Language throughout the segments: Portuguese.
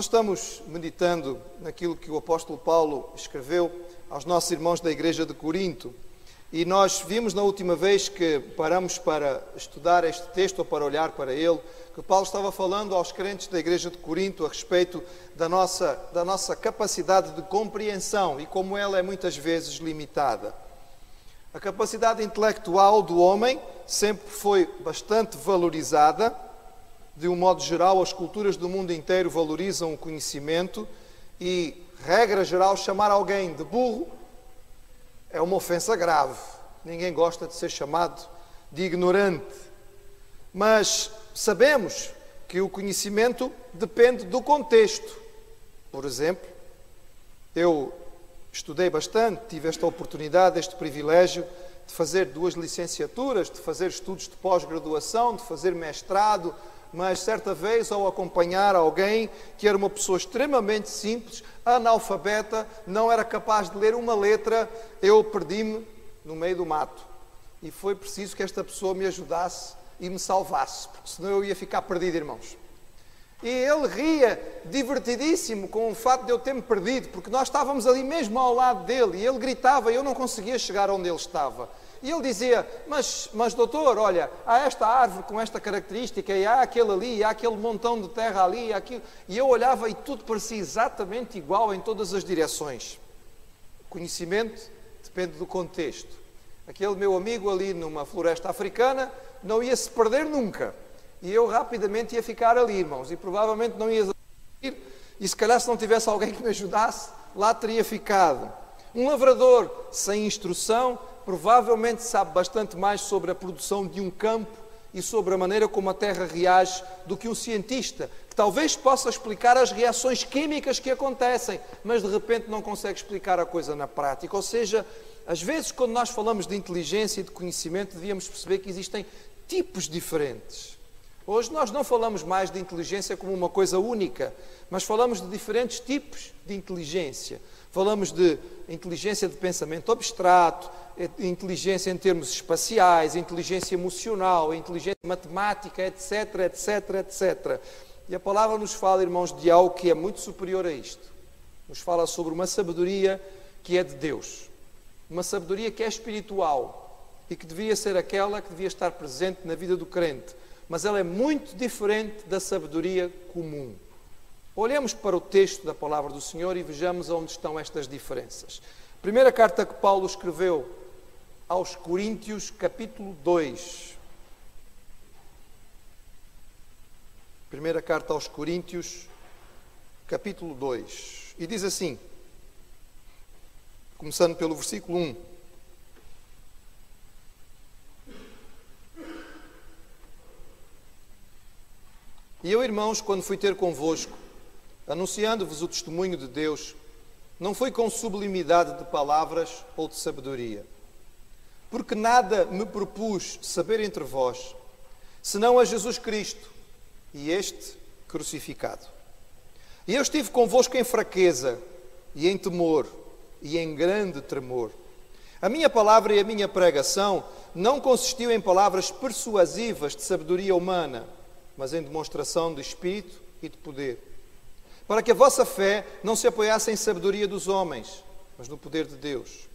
Nós estamos meditando naquilo que o apóstolo Paulo escreveu aos nossos irmãos da igreja de Corinto. E nós vimos na última vez que paramos para estudar este texto, ou para olhar para ele, que Paulo estava falando aos crentes da igreja de Corinto a respeito da nossa capacidade de compreensão e como ela é muitas vezes limitada. A capacidade intelectual do homem sempre foi bastante valorizada. De um modo geral, as culturas do mundo inteiro valorizam o conhecimento e, regra geral, chamar alguém de burro é uma ofensa grave. Ninguém gosta de ser chamado de ignorante. Mas sabemos que o conhecimento depende do contexto. Por exemplo, eu estudei bastante, tive esta oportunidade, este privilégio de fazer 2 licenciaturas, de fazer estudos de pós-graduação, de fazer mestrado, mas certa vez, ao acompanhar alguém que era uma pessoa extremamente simples, analfabeta, não era capaz de ler uma letra, eu perdi-me no meio do mato. E foi preciso que esta pessoa me ajudasse e me salvasse, porque senão eu ia ficar perdido, irmãos. E ele ria, divertidíssimo, com o fato de eu ter-me perdido, porque nós estávamos ali mesmo ao lado dele, e ele gritava e eu não conseguia chegar onde ele estava. E ele dizia, mas doutor, olha, há esta árvore com esta característica, e há aquele ali, e há aquele montão de terra ali, e aquilo. E eu olhava e tudo parecia exatamente igual em todas as direções. O conhecimento depende do contexto. Aquele meu amigo ali numa floresta africana não ia se perder nunca. E eu rapidamente ia ficar ali, irmãos, e provavelmente não ia ir, e se calhar se não tivesse alguém que me ajudasse, lá teria ficado. Um lavrador sem instrução provavelmente sabe bastante mais sobre a produção de um campo e sobre a maneira como a terra reage do que um cientista, que talvez possa explicar as reações químicas que acontecem, mas de repente não consegue explicar a coisa na prática. Ou seja, às vezes quando nós falamos de inteligência e de conhecimento, devíamos perceber que existem tipos diferentes. Hoje nós não falamos mais de inteligência como uma coisa única, mas falamos de diferentes tipos de inteligência. Falamos de inteligência de pensamento abstrato, inteligência em termos espaciais, inteligência emocional, inteligência matemática, etc, etc, etc. E a palavra nos fala, irmãos, de algo que é muito superior a isto. Nos fala sobre uma sabedoria que é de Deus. Uma sabedoria que é espiritual e que devia ser aquela que devia estar presente na vida do crente. Mas ela é muito diferente da sabedoria comum. Olhemos para o texto da palavra do Senhor e vejamos onde estão estas diferenças. Primeira carta que Paulo escreveu aos Coríntios, capítulo 2. Primeira carta aos Coríntios, capítulo 2. E diz assim, começando pelo versículo 1. E eu, irmãos, quando fui ter convosco, anunciando-vos o testemunho de Deus, não foi com sublimidade de palavras ou de sabedoria, porque nada me propus saber entre vós, senão a Jesus Cristo e este crucificado. E eu estive convosco em fraqueza e em temor e em grande tremor. A minha palavra e a minha pregação não consistiu em palavras persuasivas de sabedoria humana, mas em demonstração de espírito e de poder, para que a vossa fé não se apoiasse em sabedoria dos homens, mas no poder de Deus.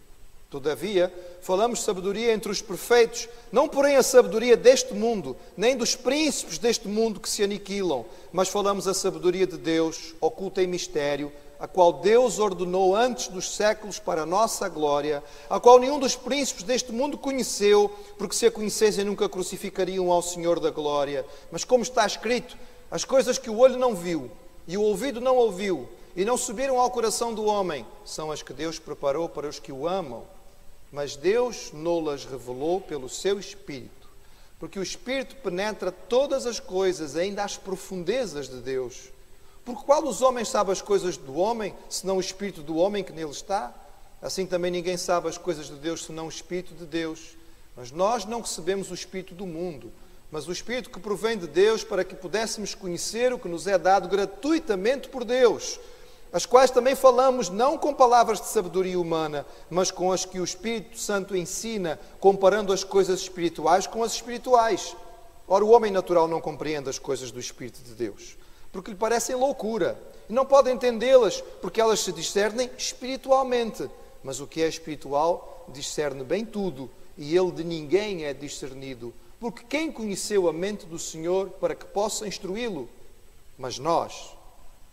Todavia, falamos sabedoria entre os perfeitos, não porém a sabedoria deste mundo, nem dos príncipes deste mundo que se aniquilam, mas falamos a sabedoria de Deus, oculta em mistério, a qual Deus ordenou antes dos séculos para a nossa glória, a qual nenhum dos príncipes deste mundo conheceu, porque se a conhecessem nunca crucificariam ao Senhor da glória. Mas como está escrito, as coisas que o olho não viu e o ouvido não ouviu e não subiram ao coração do homem, são as que Deus preparou para os que o amam. Mas Deus não-las revelou pelo seu Espírito, porque o Espírito penetra todas as coisas, ainda às profundezas de Deus. Porque qual dos homens sabe as coisas do homem, senão o Espírito do homem que nele está? Assim também ninguém sabe as coisas de Deus, senão o Espírito de Deus. Mas nós não recebemos o Espírito do mundo, mas o Espírito que provém de Deus, para que pudéssemos conhecer o que nos é dado gratuitamente por Deus, as quais também falamos não com palavras de sabedoria humana, mas com as que o Espírito Santo ensina, comparando as coisas espirituais com as espirituais. Ora, o homem natural não compreende as coisas do Espírito de Deus, porque lhe parecem loucura. E não pode entendê-las, porque elas se discernem espiritualmente. Mas o que é espiritual discerne bem tudo, e ele de ninguém é discernido. Porque quem conheceu a mente do Senhor para que possa instruí-lo? Mas nós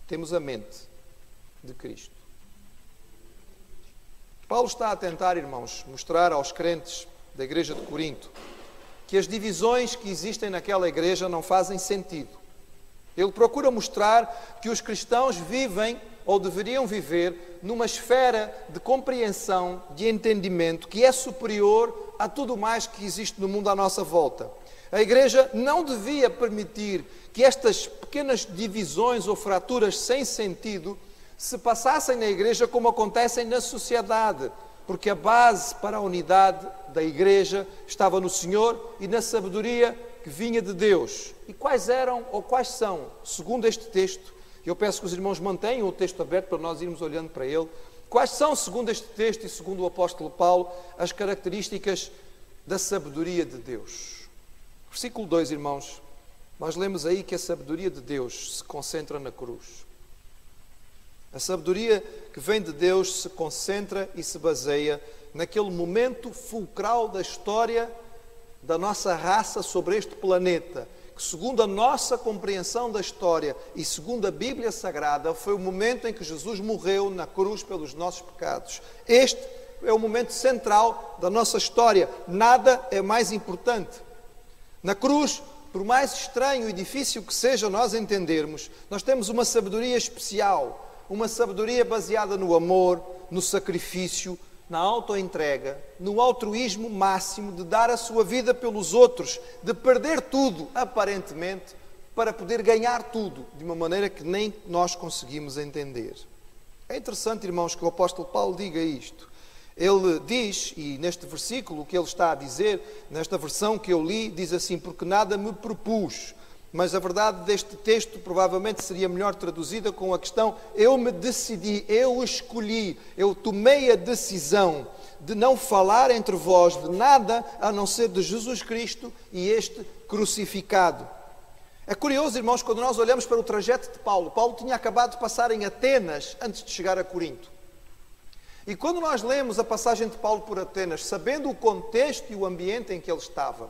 temos a mente de Cristo. Paulo está a tentar, irmãos, mostrar aos crentes da igreja de Corinto que as divisões que existem naquela igreja não fazem sentido. Ele procura mostrar que os cristãos vivem, ou deveriam viver, numa esfera de compreensão, de entendimento, que é superior a tudo mais que existe no mundo à nossa volta. A igreja não devia permitir que estas pequenas divisões ou fraturas sem sentido se passassem na igreja como acontecem na sociedade, porque a base para a unidade da igreja estava no Senhor e na sabedoria que vinha de Deus. E quais eram ou quais são, segundo este texto, eu peço que os irmãos mantenham o texto aberto para nós irmos olhando para ele, quais são, segundo este texto e segundo o apóstolo Paulo, as características da sabedoria de Deus? Versículo 2, irmãos, nós lemos aí que a sabedoria de Deus se concentra na cruz. A sabedoria que vem de Deus se concentra e se baseia naquele momento fulcral da história da nossa raça sobre este planeta, que segundo a nossa compreensão da história e segundo a Bíblia Sagrada, foi o momento em que Jesus morreu na cruz pelos nossos pecados. Este é o momento central da nossa história. Nada é mais importante. Na cruz, por mais estranho e difícil que seja nós entendermos, nós temos uma sabedoria especial, uma sabedoria baseada no amor, no sacrifício, na autoentrega, no altruísmo máximo de dar a sua vida pelos outros, de perder tudo, aparentemente, para poder ganhar tudo, de uma maneira que nem nós conseguimos entender. É interessante, irmãos, que o apóstolo Paulo diga isto. Ele diz, e neste versículo o que ele está a dizer, nesta versão que eu li, diz assim: porque nada me propus. Mas a verdade deste texto provavelmente seria melhor traduzida com a questão: eu me decidi, eu escolhi, eu tomei a decisão de não falar entre vós de nada a não ser de Jesus Cristo e este crucificado. É curioso, irmãos, quando nós olhamos para o trajeto de Paulo. Paulo tinha acabado de passar em Atenas antes de chegar a Corinto. E quando nós lemos a passagem de Paulo por Atenas, sabendo o contexto e o ambiente em que ele estava,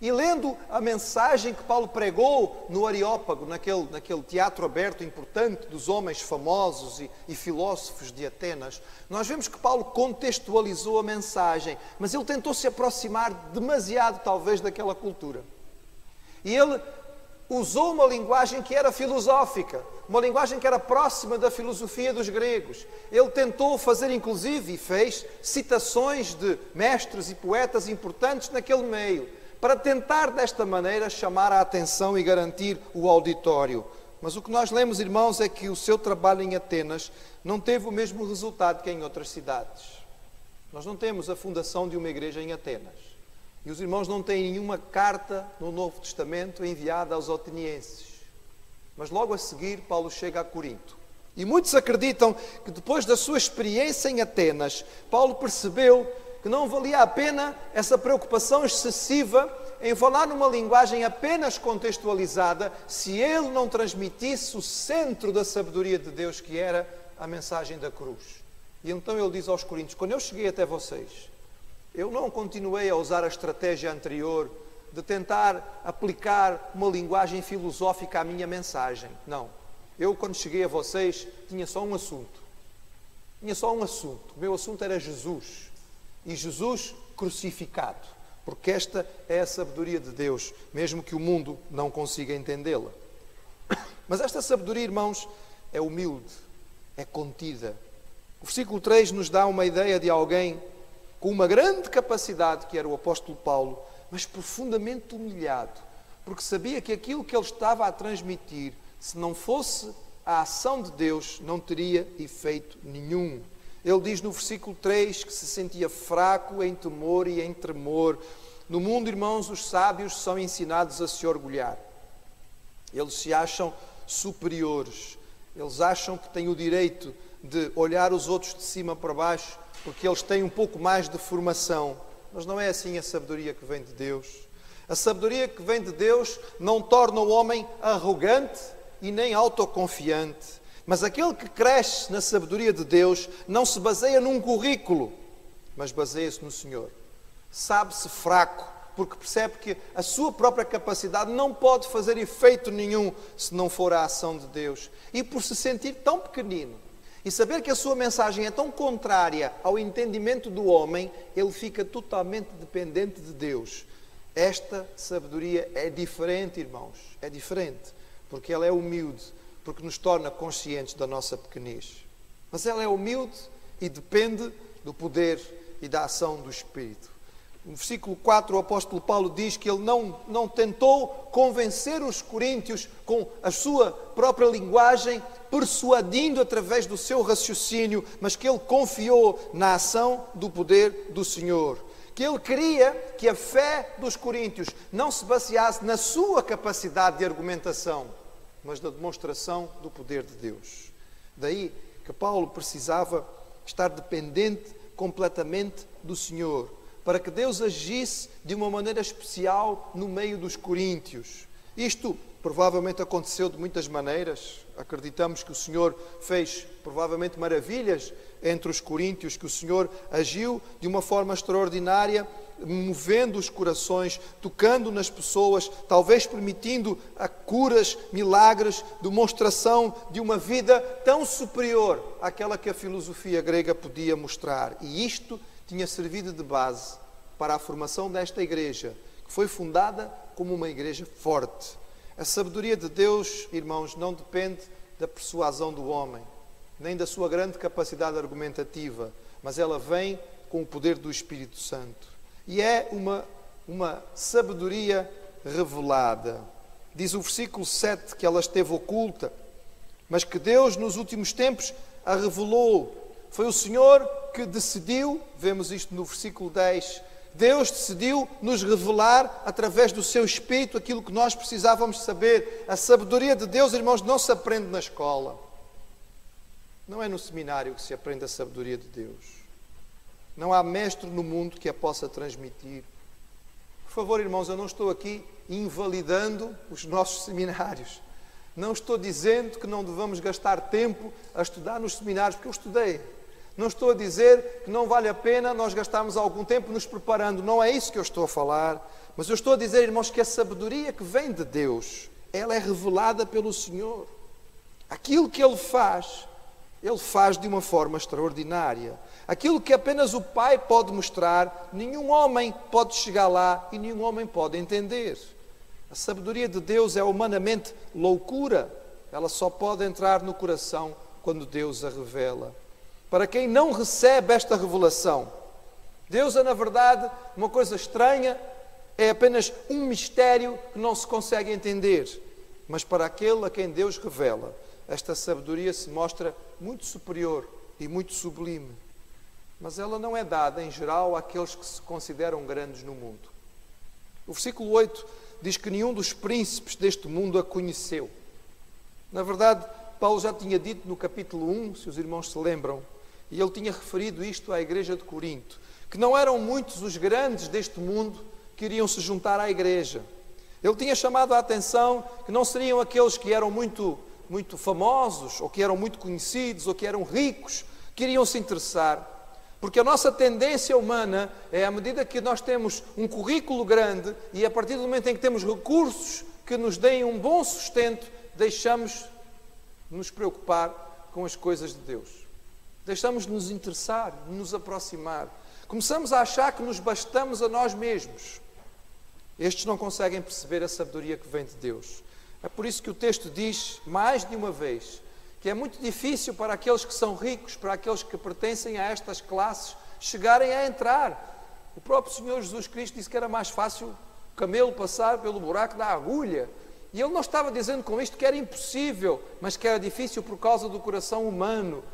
e lendo a mensagem que Paulo pregou no Areópago, naquele teatro aberto importante dos homens famosos e filósofos de Atenas, nós vemos que Paulo contextualizou a mensagem, mas ele tentou se aproximar demasiado, talvez, daquela cultura. E ele usou uma linguagem que era filosófica, uma linguagem que era próxima da filosofia dos gregos. Ele tentou fazer, inclusive, e fez citações de mestres e poetas importantes naquele meio, para tentar desta maneira chamar a atenção e garantir o auditório. Mas o que nós lemos, irmãos, é que o seu trabalho em Atenas não teve o mesmo resultado que em outras cidades. Nós não temos a fundação de uma igreja em Atenas. E os irmãos não têm nenhuma carta no Novo Testamento enviada aos atenienses. Mas logo a seguir, Paulo chega a Corinto. E muitos acreditam que depois da sua experiência em Atenas, Paulo percebeu que não valia a pena essa preocupação excessiva em falar numa linguagem apenas contextualizada, se ele não transmitisse o centro da sabedoria de Deus, que era a mensagem da cruz. E então ele diz aos coríntios: quando eu cheguei até vocês, eu não continuei a usar a estratégia anterior de tentar aplicar uma linguagem filosófica à minha mensagem. Não. Eu, quando cheguei a vocês, tinha só um assunto. O meu assunto era Jesus. E Jesus crucificado, porque esta é a sabedoria de Deus, mesmo que o mundo não consiga entendê-la. Mas esta sabedoria, irmãos, é humilde, é contida. O versículo 3 nos dá uma ideia de alguém com uma grande capacidade, que era o apóstolo Paulo, mas profundamente humilhado, porque sabia que aquilo que ele estava a transmitir, se não fosse a ação de Deus, não teria efeito nenhum. Ele diz no versículo 3 que se sentia fraco em temor e em tremor. No mundo, irmãos, os sábios são ensinados a se orgulhar. Eles se acham superiores. Eles acham que têm o direito de olhar os outros de cima para baixo, porque eles têm um pouco mais de formação. Mas não é assim a sabedoria que vem de Deus. A sabedoria que vem de Deus não torna o homem arrogante, e nem autoconfiante. Mas aquele que cresce na sabedoria de Deus não se baseia num currículo, mas baseia-se no Senhor. Sabe-se fraco, porque percebe que a sua própria capacidade não pode fazer efeito nenhum se não for a ação de Deus. E por se sentir tão pequenino e saber que a sua mensagem é tão contrária ao entendimento do homem, ele fica totalmente dependente de Deus. Esta sabedoria é diferente, irmãos. É diferente, porque ela é humilde, porque nos torna conscientes da nossa pequenez. Mas ela é humilde e depende do poder e da ação do Espírito. No versículo 4, o apóstolo Paulo diz que ele não tentou convencer os coríntios com a sua própria linguagem, persuadindo através do seu raciocínio, mas que ele confiou na ação do poder do Senhor. Que ele queria que a fé dos coríntios não se baseasse na sua capacidade de argumentação, mas na demonstração do poder de Deus. Daí que Paulo precisava estar dependente completamente do Senhor, para que Deus agisse de uma maneira especial no meio dos coríntios. Isto provavelmente aconteceu de muitas maneiras. Acreditamos que o Senhor fez provavelmente maravilhas entre os coríntios, que o Senhor agiu de uma forma extraordinária, movendo os corações, tocando nas pessoas, talvez permitindo a curas, milagres, demonstração de uma vida tão superior àquela que a filosofia grega podia mostrar. E isto tinha servido de base para a formação desta igreja, que foi fundada como uma igreja forte. A sabedoria de Deus, irmãos, não depende da persuasão do homem, nem da sua grande capacidade argumentativa, mas ela vem com o poder do Espírito Santo. E é uma sabedoria revelada. Diz o versículo 7 que ela esteve oculta, mas que Deus nos últimos tempos a revelou. Foi o Senhor que decidiu, vemos isto no versículo 10, Deus decidiu nos revelar através do seu Espírito aquilo que nós precisávamos saber. A sabedoria de Deus, irmãos, não se aprende na escola. Não é no seminário que se aprende a sabedoria de Deus. Não há mestre no mundo que a possa transmitir. Por favor, irmãos, eu não estou aqui invalidando os nossos seminários. Não estou dizendo que não devamos gastar tempo a estudar nos seminários, porque eu estudei. Não estou a dizer que não vale a pena nós gastarmos algum tempo nos preparando. Não é isso que eu estou a falar. Mas eu estou a dizer, irmãos, que a sabedoria que vem de Deus, ela é revelada pelo Senhor. Aquilo que Ele faz de uma forma extraordinária. Aquilo que apenas o Pai pode mostrar, nenhum homem pode chegar lá e nenhum homem pode entender. A sabedoria de Deus é humanamente loucura. Ela só pode entrar no coração quando Deus a revela. Para quem não recebe esta revelação, Deus é, na verdade, uma coisa estranha, é apenas um mistério que não se consegue entender. Mas para aquele a quem Deus revela, esta sabedoria se mostra muito superior e muito sublime. Mas ela não é dada, em geral, àqueles que se consideram grandes no mundo. O versículo 8 diz que nenhum dos príncipes deste mundo a conheceu. Na verdade, Paulo já tinha dito no capítulo 1, se os irmãos se lembram, e ele tinha referido isto à igreja de Corinto, que não eram muitos os grandes deste mundo que iriam se juntar à igreja. Ele tinha chamado a atenção que não seriam aqueles que eram muito famosos, ou que eram muito conhecidos, ou que eram ricos, que iriam se interessar. Porque a nossa tendência humana é, à medida que nós temos um currículo grande e a partir do momento em que temos recursos que nos deem um bom sustento, deixamos de nos preocupar com as coisas de Deus. Deixamos de nos interessar, de nos aproximar. Começamos a achar que nos bastamos a nós mesmos. Estes não conseguem perceber a sabedoria que vem de Deus. É por isso que o texto diz, mais de uma vez, que é muito difícil para aqueles que são ricos, para aqueles que pertencem a estas classes, chegarem a entrar. O próprio Senhor Jesus Cristo disse que era mais fácil o camelo passar pelo buraco da agulha. E Ele não estava dizendo com isto que era impossível, mas que era difícil por causa do coração humano,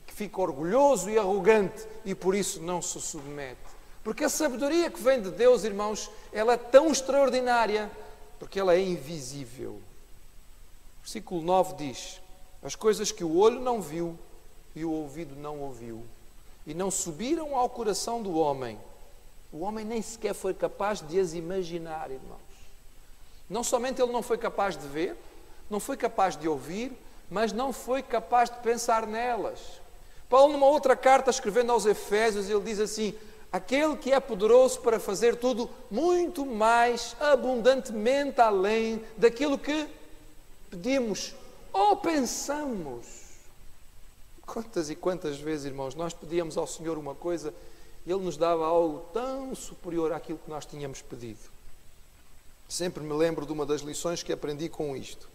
que fica orgulhoso e arrogante e por isso não se submete. Porque a sabedoria que vem de Deus, irmãos, ela é tão extraordinária, porque ela é invisível. Versículo 9 diz: as coisas que o olho não viu e o ouvido não ouviu, e não subiram ao coração do homem, o homem nem sequer foi capaz de as imaginar, irmãos. Não somente ele não foi capaz de ver, não foi capaz de ouvir, mas não foi capaz de pensar nelas. Paulo, numa outra carta, escrevendo aos Efésios, ele diz assim: aquele que é poderoso para fazer tudo muito mais abundantemente além daquilo que pedimos ou pensamos. Quantas e quantas vezes, irmãos, nós pedíamos ao Senhor uma coisa e Ele nos dava algo tão superior àquilo que nós tínhamos pedido. Sempre me lembro de uma das lições que aprendi com isto.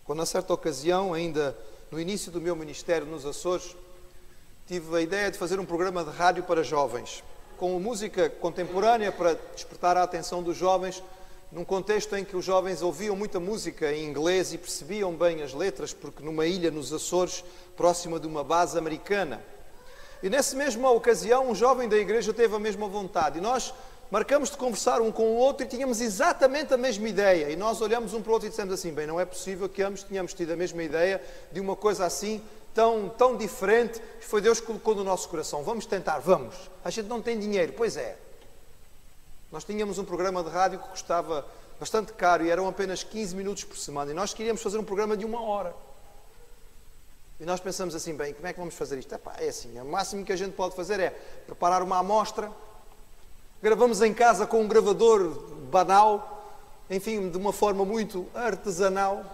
Quando, a certa ocasião, ainda no início do meu ministério nos Açores, tive a ideia de fazer um programa de rádio para jovens, com música contemporânea para despertar a atenção dos jovens, num contexto em que os jovens ouviam muita música em inglês e percebiam bem as letras, porque numa ilha nos Açores, próxima de uma base americana. E nessa mesma ocasião, um jovem da igreja teve a mesma vontade. E nós marcamos de conversar um com o outro e tínhamos exatamente a mesma ideia. E nós olhamos um para o outro e dissemos assim: bem, não é possível que ambos tenhamos tido a mesma ideia de uma coisa assim, tão diferente, que foi Deus que colocou no nosso coração. Vamos tentar, vamos. A gente não tem dinheiro. Pois é. Nós tínhamos um programa de rádio que custava bastante caro e eram apenas 15 minutos por semana. E nós queríamos fazer um programa de 1 hora. E nós pensamos assim: bem, como é que vamos fazer isto? É assim, o máximo que a gente pode fazer é preparar uma amostra. Gravamos em casa com um gravador banal, enfim, de uma forma muito artesanal.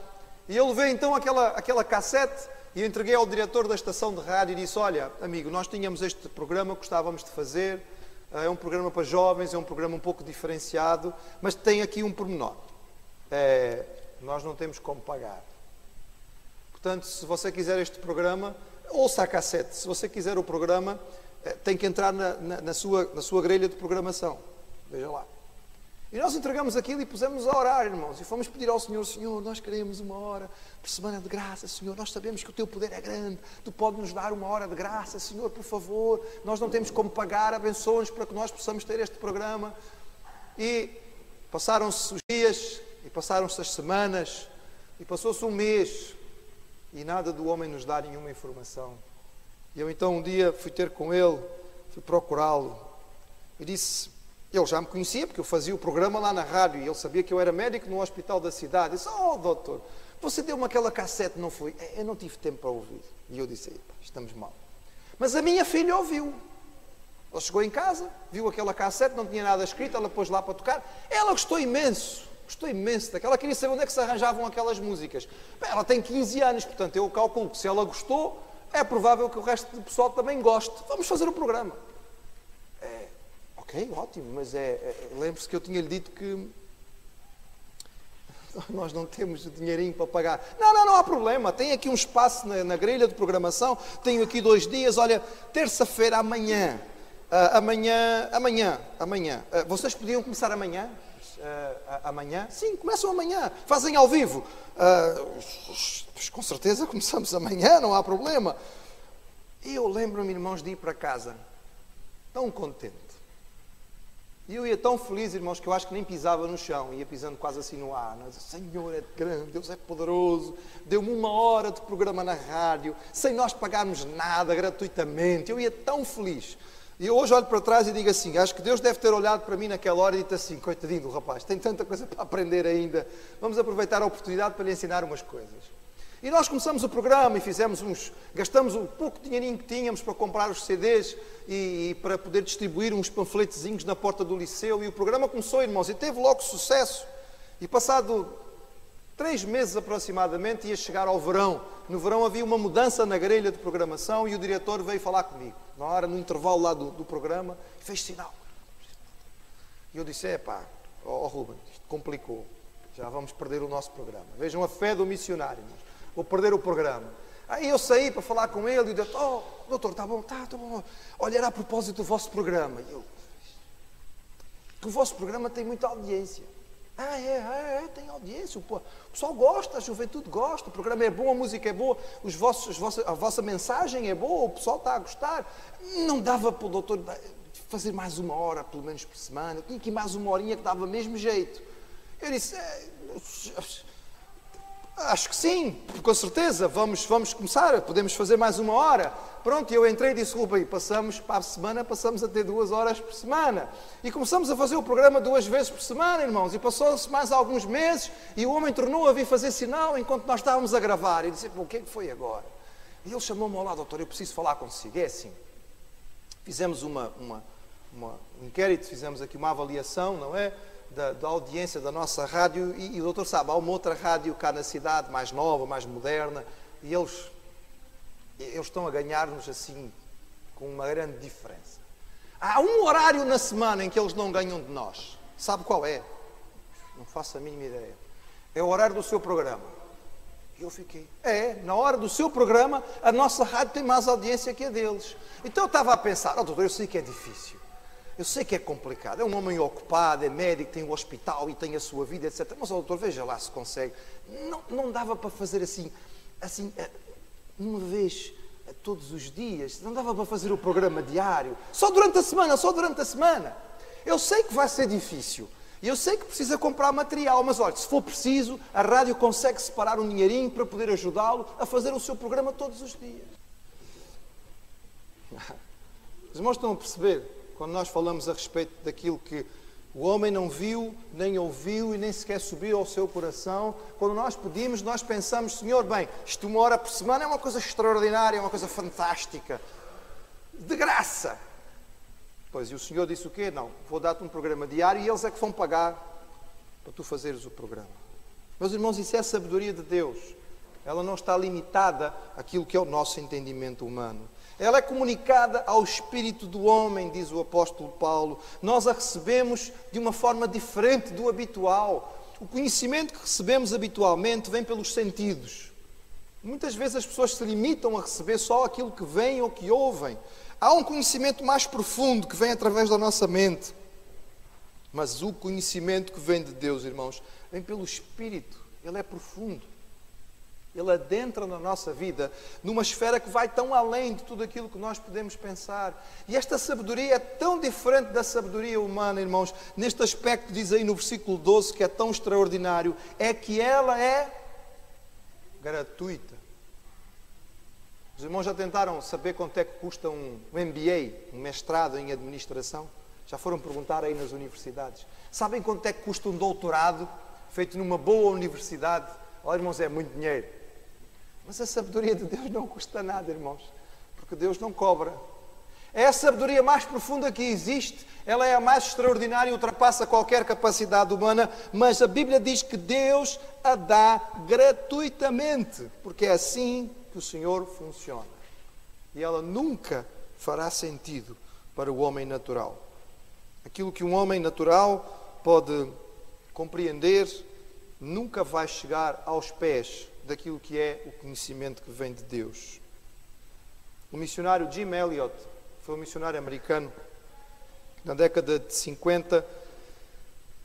E eu levei então aquela cassete e eu entreguei ao diretor da estação de rádio e disse: olha, amigo, nós tínhamos este programa, gostávamos de fazer, é um programa para jovens, é um programa um pouco diferenciado, mas tem aqui um pormenor. Nós não temos como pagar. Portanto, se você quiser este programa, ouça a cassete. Se você quiser o programa, tem que entrar na sua grelha de programação. Veja lá. E nós entregamos aquilo e pusemos a orar, irmãos. E fomos pedir ao Senhor: Senhor, nós queremos 1 hora por semana de graça, Senhor. Nós sabemos que o Teu poder é grande. Tu podes nos dar 1 hora de graça, Senhor, por favor. Nós não temos como pagar. Abençoa-nos para que nós possamos ter este programa. E passaram-se os dias, e passaram-se as semanas, e passou-se um mês, e nada do homem nos dar nenhuma informação. E eu então um dia fui ter com ele, fui procurá-lo, e disse... Ele já me conhecia, porque eu fazia o programa lá na rádio, e ele sabia que eu era médico no hospital da cidade. Disse: oh, doutor, você deu-me aquela cassete, não foi? Eu não tive tempo para ouvir. E eu disse: estamos mal. Mas a minha filha ouviu. Ela chegou em casa, viu aquela cassete, não tinha nada escrito, ela pôs lá para tocar. Ela gostou imenso daquela. Ela queria saber onde é que se arranjavam aquelas músicas. Bem, ela tem 15 anos, portanto eu calculo que se ela gostou, é provável que o resto do pessoal também goste. Vamos fazer o programa. Ok, ótimo, mas lembre-se que eu tinha-lhe dito que nós não temos dinheirinho para pagar. Não há problema, tem aqui um espaço na grelha de programação, tenho aqui 2 dias, olha, terça-feira, amanhã. Vocês podiam começar amanhã? Amanhã? Sim, começam amanhã, fazem ao vivo. Com certeza começamos amanhã, não há problema. E eu lembro-me, irmãos, de ir para casa tão contente. E eu ia tão feliz, irmãos, que eu acho que nem pisava no chão, ia pisando quase assim no ar. Senhor é grande, Deus é poderoso, deu-me 1 hora de programa na rádio, sem nós pagarmos nada, gratuitamente. Eu ia tão feliz. E eu hoje olho para trás e digo assim: acho que Deus deve ter olhado para mim naquela hora e dito assim: coitadinho do rapaz, tem tanta coisa para aprender ainda, vamos aproveitar a oportunidade para lhe ensinar umas coisas. E nós começamos o programa e gastamos o pouco dinheirinho que tínhamos para comprar os CDs e para poder distribuir uns panfletozinhos na porta do liceu. E o programa começou, irmãos, e teve logo sucesso. E passado 3 meses aproximadamente ia chegar ao verão. No verão havia uma mudança na grelha de programação e o diretor veio falar comigo. Na hora, no intervalo lá do programa, fez sinal. E eu disse: Ruben, isto complicou. Já vamos perder o nosso programa. Vejam a fé do missionário, irmãos. Vou perder o programa. Aí eu saí para falar com ele e disse: oh, doutor, está bom. Olha, era a propósito do vosso programa. Que o vosso programa tem muita audiência. Tem audiência. O pessoal gosta, a juventude gosta, o programa é bom, a música é boa, a vossa mensagem é boa, o pessoal está a gostar. Não dava para o doutor fazer mais 1 hora, pelo menos por semana. Eu tinha aqui mais 1 horinha que dava mesmo jeito. Eu disse: Acho que sim, com certeza, vamos começar, podemos fazer mais 1 hora. Pronto, eu entrei e disse, Rubem, passamos para a semana, passamos a ter 2 horas por semana. E começamos a fazer o programa 2 vezes por semana, irmãos. E passou-se mais alguns meses e o homem tornou a vir fazer sinal enquanto nós estávamos a gravar. E disse, o que é que foi agora? E ele chamou-me ao lado, doutor, eu preciso falar consigo. É assim, fizemos um inquérito, fizemos aqui uma avaliação, não é? Da audiência da nossa rádio e o doutor sabe, há uma outra rádio cá na cidade, mais nova, mais moderna, e eles estão a ganhar-nos assim, com uma grande diferença. Há um horário na semana em que eles não ganham de nós. Sabe qual é? Não faço a mínima ideia. É o horário do seu programa. E eu fiquei, na hora do seu programa, a nossa rádio tem mais audiência que a deles. Então eu estava a pensar, doutor, eu sei que é difícil. Eu sei que é complicado, é um homem ocupado, é médico, tem um hospital e tem a sua vida, etc. Mas, doutor, veja lá se consegue. Não dava para fazer assim, uma vez todos os dias, não dava para fazer o programa diário, só durante a semana. Eu sei que vai ser difícil, e eu sei que precisa comprar material, mas olha, se for preciso, a rádio consegue separar um dinheirinho para poder ajudá-lo a fazer o seu programa todos os dias. Os irmãos estão a perceber? Quando nós falamos a respeito daquilo que o homem não viu, nem ouviu e nem sequer subiu ao seu coração, quando nós pedimos, nós pensamos, Senhor, bem, isto 1 hora por semana é uma coisa extraordinária, é uma coisa fantástica, de graça. Pois, e o Senhor disse o quê? Não, vou dar-te um programa diário e eles é que vão pagar para tu fazeres o programa. Meus irmãos, isso é a sabedoria de Deus. Ela não está limitada àquilo que é o nosso entendimento humano. Ela é comunicada ao espírito do homem, diz o apóstolo Paulo. Nós a recebemos de uma forma diferente do habitual. O conhecimento que recebemos habitualmente vem pelos sentidos. Muitas vezes as pessoas se limitam a receber só aquilo que veem ou que ouvem. Há um conhecimento mais profundo que vem através da nossa mente. Mas o conhecimento que vem de Deus, irmãos, vem pelo Espírito. Ele é profundo. Ele adentra na nossa vida numa esfera que vai tão além de tudo aquilo que nós podemos pensar. E esta sabedoria é tão diferente da sabedoria humana, irmãos. Neste aspecto, diz aí no versículo 12, que é tão extraordinário, é que ela é gratuita. Os irmãos já tentaram saber quanto é que custa um MBA, um mestrado em administração? Já foram perguntar aí nas universidades? Sabem quanto é que custa um doutorado feito numa boa universidade? Olha, irmãos, é muito dinheiro. Mas a sabedoria de Deus não custa nada, irmãos, porque Deus não cobra. É a sabedoria mais profunda que existe, ela é a mais extraordinária e ultrapassa qualquer capacidade humana, mas a Bíblia diz que Deus a dá gratuitamente, porque é assim que o Senhor funciona. E ela nunca fará sentido para o homem natural. Aquilo que um homem natural pode compreender nunca vai chegar aos pés daquilo que é o conhecimento que vem de Deus. O missionário Jim Elliot foi um missionário americano. Na década de 50,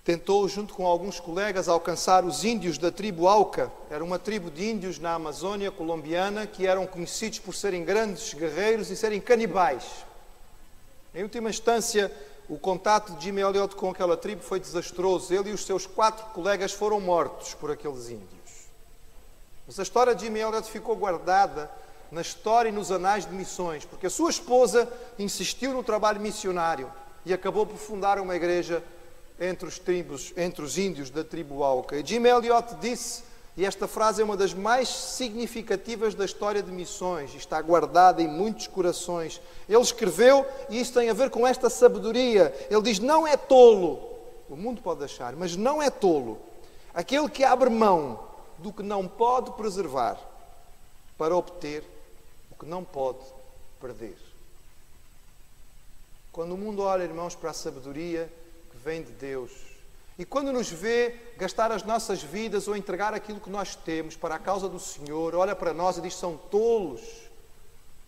tentou, junto com alguns colegas, alcançar os índios da tribo Auca. Era uma tribo de índios na Amazônia colombiana que eram conhecidos por serem grandes guerreiros e serem canibais. Em última instância, o contato de Jim Elliot com aquela tribo foi desastroso. Ele e os seus 4 colegas foram mortos por aqueles índios. Mas a história de Jim Elliot ficou guardada na história e nos anais de missões, porque a sua esposa insistiu no trabalho missionário e acabou por fundar uma igreja entre os índios da tribo Auca. E Jim Elliot disse, e esta frase é uma das mais significativas da história de missões, e está guardada em muitos corações. Ele escreveu, e isso tem a ver com esta sabedoria. Ele diz, não é tolo, o mundo pode achar, mas não é tolo aquele que abre mão do que não pode preservar para obter o que não pode perder. Quando o mundo olha, irmãos, para a sabedoria que vem de Deus, e quando nos vê gastar as nossas vidas ou entregar aquilo que nós temos para a causa do Senhor, olha para nós e diz, são tolos.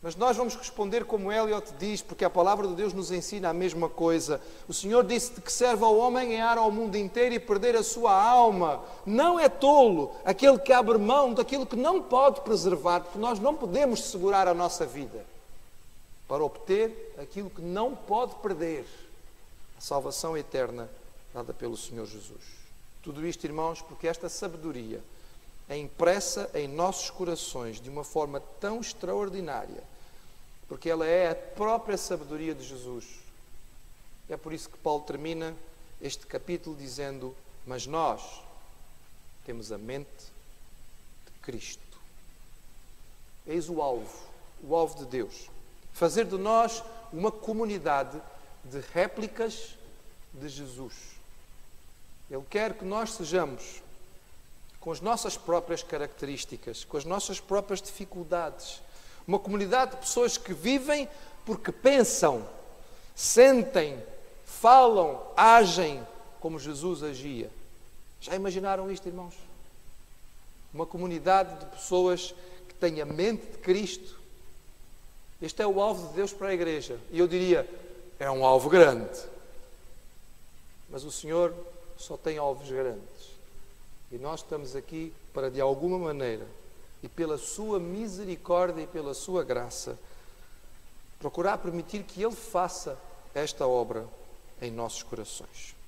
Mas nós vamos responder como Elliot diz, porque a palavra de Deus nos ensina a mesma coisa. O Senhor disse de que serve ao homem ganhar ao mundo inteiro e perder a sua alma. Não é tolo aquele que abre mão daquilo que não pode preservar, porque nós não podemos segurar a nossa vida para obter aquilo que não pode perder, a salvação eterna dada pelo Senhor Jesus. Tudo isto, irmãos, porque esta sabedoria é impressa em nossos corações de uma forma tão extraordinária, porque ela é a própria sabedoria de Jesus. É por isso que Paulo termina este capítulo dizendo: mas nós temos a mente de Cristo. Eis o alvo de Deus. Fazer de nós uma comunidade de réplicas de Jesus. Ele quer que nós sejamos, com as nossas próprias características, com as nossas próprias dificuldades, uma comunidade de pessoas que vivem porque pensam, sentem, falam, agem como Jesus agia. Já imaginaram isto, irmãos? Uma comunidade de pessoas que têm a mente de Cristo. Este é o alvo de Deus para a igreja. E eu diria, é um alvo grande. Mas o Senhor só tem alvos grandes. E nós estamos aqui para, de alguma maneira, e pela sua misericórdia e pela sua graça, procurar permitir que Ele faça esta obra em nossos corações.